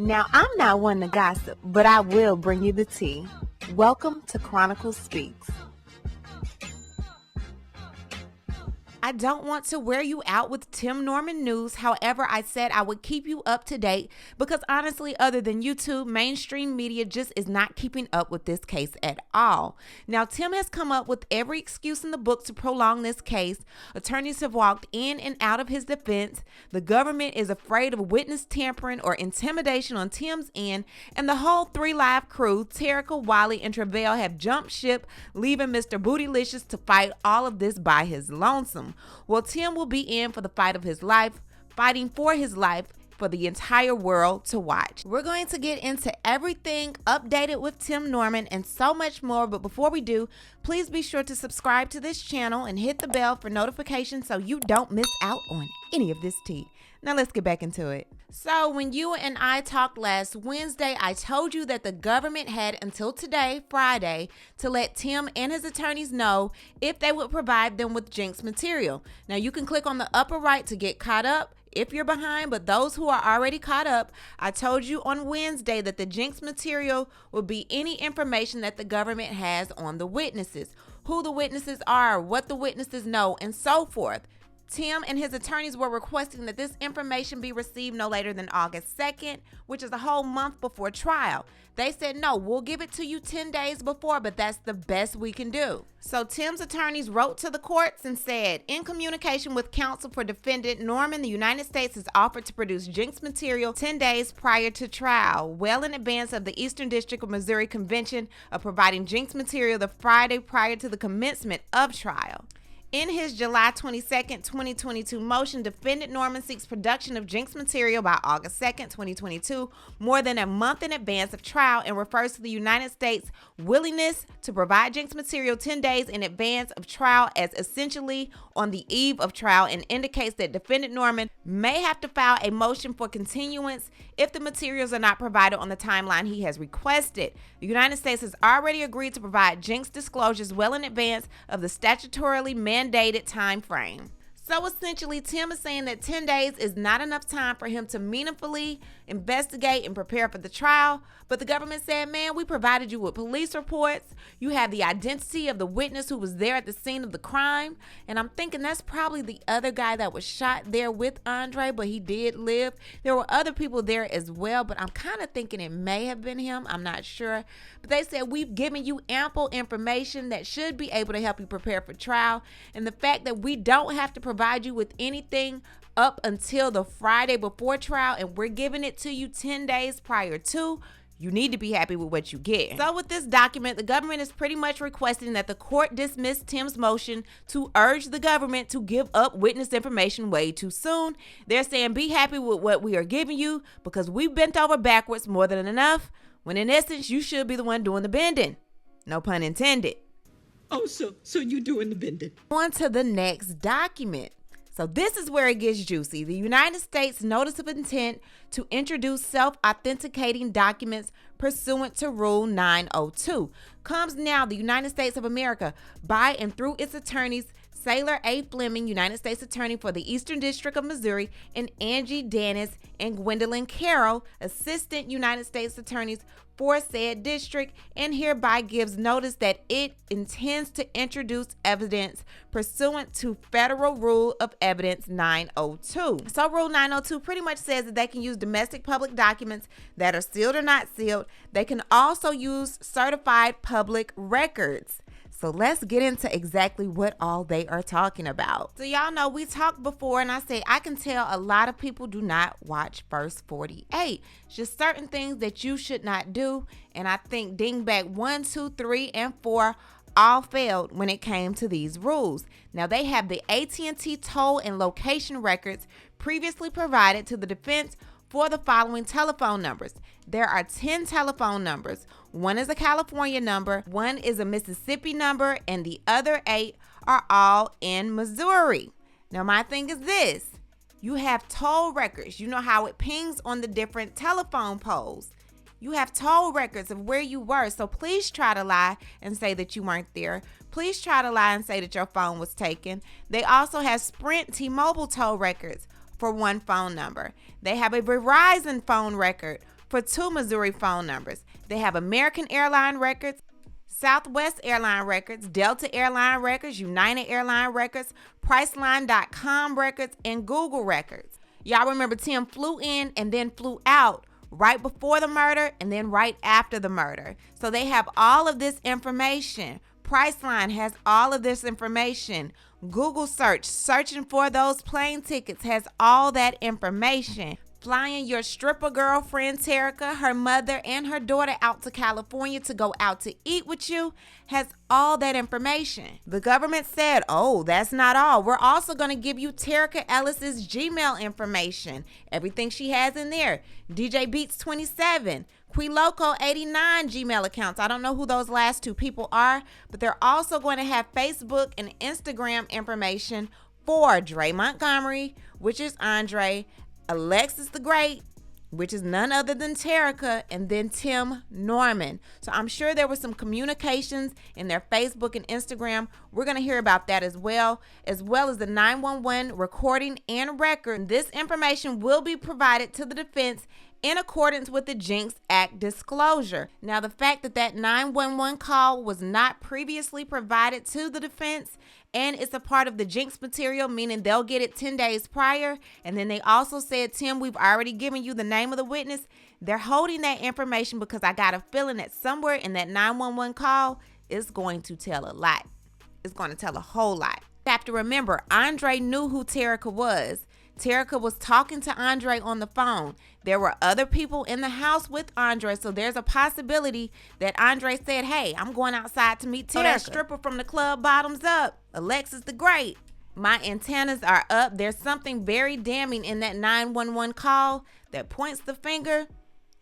Now, I'm not one to gossip, but I will bring you the tea. Welcome to Chronicle Speaks. I don't want to wear you out with Tim Norman news. However, I said I would keep you up to date because honestly, other than YouTube, mainstream media just is not keeping up with this case at all. Now, Tim has come up with every excuse in the book to prolong this case. Attorneys have walked in and out of his defense. The government is afraid of witness tampering or intimidation on Tim's end, and the whole 3 Live crew, Terica, Wally, and Tre'vell have jumped ship, leaving Mr. Bootylicious to fight all of this by his lonesome. Well, Tim will be in for the fight of his life, fighting for his life for the entire world to watch. We're going to get into everything updated with Tim Norman and so much more. But before we do, please be sure to subscribe to this channel and hit the bell for notifications so you don't miss out on any of this tea. Now let's get back into it. So when you and I talked last Wednesday, I told you that the government had until today, Friday, to let Tim and his attorneys know if they would provide them with Jinx material. Now you can click on the upper right to get caught up if you're behind, but those who are already caught up, I told you on Wednesday that the Jinx material will be any information that the government has on the witnesses, who the witnesses are, what the witnesses know, and so forth. Tim and his attorneys were requesting that this information be received no later than August 2nd, which is a whole month before trial. They said, no, we'll give it to you 10 days before, but that's the best we can do. So Tim's attorneys wrote to the courts and said, in communication with counsel for defendant Norman, the United States has offered to produce Jinx material 10 days prior to trial, well in advance of the Eastern District of Missouri Convention of providing Jinx material the Friday prior to the commencement of trial. In his July 22, 2022 motion, defendant Norman seeks production of Jinx material by August 2, 2022, more than a month in advance of trial, and refers to the United States' willingness to provide Jinx material 10 days in advance of trial as essentially on the eve of trial, and indicates that defendant Norman may have to file a motion for continuance if the materials are not provided on the timeline he has requested. The United States has already agreed to provide Jinx disclosures well in advance of the statutorily mandated time frame. So essentially, Tim is saying that 10 days is not enough time for him to meaningfully investigate and prepare for the trial. But the government said, man, we provided you with police reports. You have the identity of the witness who was there at the scene of the crime. And I'm thinking that's probably the other guy that was shot there with Andre, but he did live. There were other people there as well, but I'm kind of thinking it may have been him. I'm not sure. But they said, we've given you ample information that should be able to help you prepare for trial. And the fact that we don't have to provide you with anything up until the Friday before trial, and we're giving it to you 10 days prior to, you need to be happy with what you get. So with this document, the government is pretty much requesting that the court dismiss Tim's motion to urge the government to give up witness information way too soon. They're saying, be happy with what we are giving you because we bent over backwards more than enough, when in essence, you should be the one doing the bending. No pun intended. Oh, so you doing the bending. On to the next document. So this is where it gets juicy. The United States Notice of Intent to introduce self-authenticating documents pursuant to Rule 902 comes now. The United States of America, by and through its attorneys, Sailor A. Fleming, United States Attorney for the Eastern District of Missouri, and Angie Dennis and Gwendolyn Carroll, Assistant United States Attorneys for said district, and hereby gives notice that it intends to introduce evidence pursuant to Federal Rule of Evidence 902. So Rule 902 pretty much says that they can use domestic public documents that are sealed or not sealed. They can also use certified public records. So let's get into exactly what all they are talking about. So y'all know we talked before and I say I can tell a lot of people do not watch First 48. It's just certain things that you should not do. And I think Dingbat 1, 2, 3, and 4 all failed when it came to these rules. Now they have the AT&T toll and location records previously provided to the defense for the following telephone numbers. There are 10 telephone numbers. One is a California number, one is a Mississippi number, and the other 8 are all in Missouri. Now my thing is this. You have toll records. You know how it pings on the different telephone poles. You have toll records of where you were. So please try to lie and say that you weren't there. Please try to lie and say that your phone was taken. They also have Sprint T-Mobile toll records for one phone number. They have a Verizon phone record for 2 Missouri phone numbers. They have American Airline records, Southwest Airline records, Delta Airline records, United Airline records, Priceline.com records, and Google records. Y'all remember Tim flew in and then flew out right before the murder and then right after the murder. So they have all of this information. Priceline has all of this information. Google search, searching for those plane tickets, has all that information. Flying your stripper girlfriend Terica, her mother, and her daughter out to California to go out to eat with you has all that information. The government said, oh, that's not all. We're also going to give you Terica Ellis's Gmail information. Everything she has in there. DJ Beats 27, Quiloco 89 Gmail accounts. I don't know who those last 2 people are, but they're also going to have Facebook and Instagram information for Dre Montgomery, which is Andre, Alexis the Great, which is none other than Terica, and then Tim Norman. So I'm sure there was some communications in their Facebook and Instagram. We're going to hear about that as well as the 911 recording and record. This information will be provided to the defense in accordance with the Jinx Act disclosure. Now, the fact that 911 call was not previously provided to the defense and it's a part of the Jinx material, meaning they'll get it 10 days prior. And then they also said, Tim, we've already given you the name of the witness. They're holding that information because I got a feeling that somewhere in that 911 call is going to tell a lot. It's going to tell a whole lot. You have to remember, Andre knew who Terica was. Terica was talking to Andre on the phone. There were other people in the house with Andre, so there's a possibility that Andre said, hey, I'm going outside to meet Terica. So that stripper from the club Bottoms Up, Alexis the Great. My antennas are up. There's something very damning in that 911 call that points the finger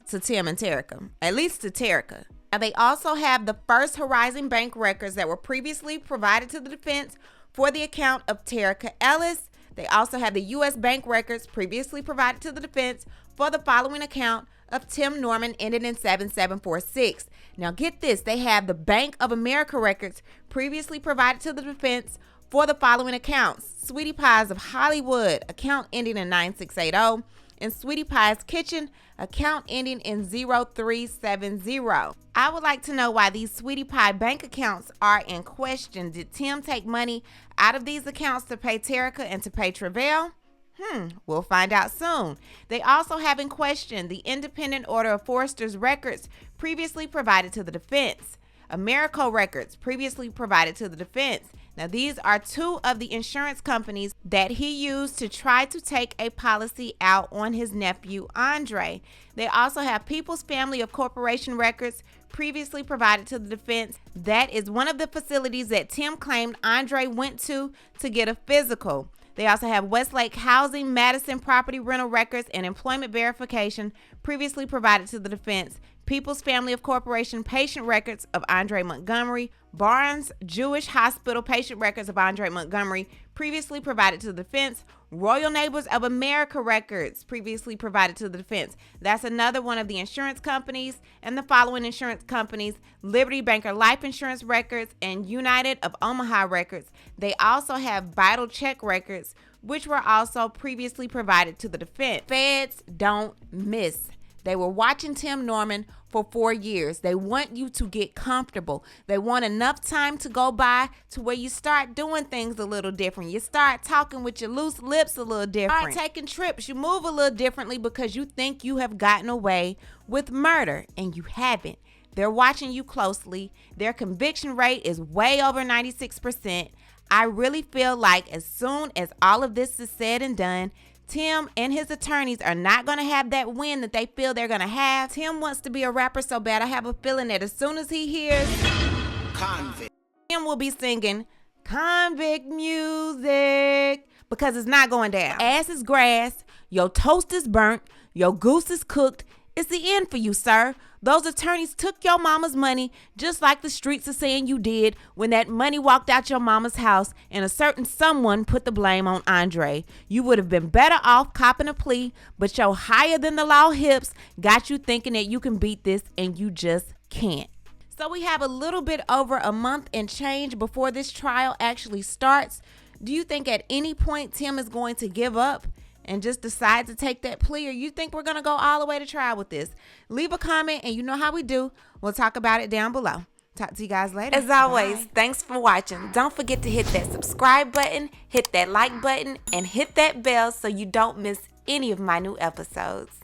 to Tim and Terica, at least to Terica. Now, they also have the First Horizon Bank records that were previously provided to the defense for the account of Terica Ellis. They also have the U.S. bank records previously provided to the defense for the following account of Tim Norman ended in 7746. Now get this, they have the Bank of America records previously provided to the defense for the following accounts. Sweetie Pies of Hollywood, account ending in 9680, and Sweetie Pie's Kitchen, account ending in 0370. I would like to know why these Sweetie Pie bank accounts are in question. Did Tim take money out of these accounts to pay Terica and to pay Travell? We'll find out soon. They also have in question the independent order of Forrester's records previously provided to the defense. Americo records previously provided to the defense. Now, these are 2 of the insurance companies that he used to try to take a policy out on his nephew, Andre. They also have People's Family of Corporation records previously provided to the defense. That is one of the facilities that Tim claimed Andre went to get a physical. They also have Westlake Housing, Madison Property Rental records, and employment verification previously provided to the defense. People's Family of Corporation patient records of Andre Montgomery, Barnes Jewish Hospital patient records of Andre Montgomery previously provided to the defense, Royal Neighbors of America records previously provided to the defense. That's another one of the insurance companies, and the following insurance companies: Liberty Banker Life Insurance records and United of Omaha records. They also have Vital Check records, which were also previously provided to the defense. Feds don't miss. They were watching Tim Norman for 4 years. They want you to get comfortable. They want enough time to go by to where you start doing things a little different. You start talking with your loose lips a little different. Start taking trips. You move a little differently because you think you have gotten away with murder, and you haven't. They're watching you closely. Their conviction rate is way over 96%. I really feel like as soon as all of this is said and done, Tim and his attorneys are not going to have that win that they feel they're going to have. Tim wants to be a rapper so bad. I have a feeling that as soon as he hears convict, Tim will be singing convict music because it's not going down. Ass is grass. Your toast is burnt. Your goose is cooked. It's the end for you, sir. Those attorneys took your mama's money just like the streets are saying you did when that money walked out your mama's house and a certain someone put the blame on Andre. You would have been better off copping a plea, but your higher than the law hips got you thinking that you can beat this, and you just can't. So we have a little bit over a month and change before this trial actually starts. Do you think at any point Tim is going to give up and just decide to take that plea, or you think we're going to go all the way to trial with this, leave a comment, and you know how we do. We'll talk about it down below. Talk to you guys later. As always, Bye. thanks for watching. Don't forget to hit that subscribe button, hit that like button, and hit that bell so you don't miss any of my new episodes.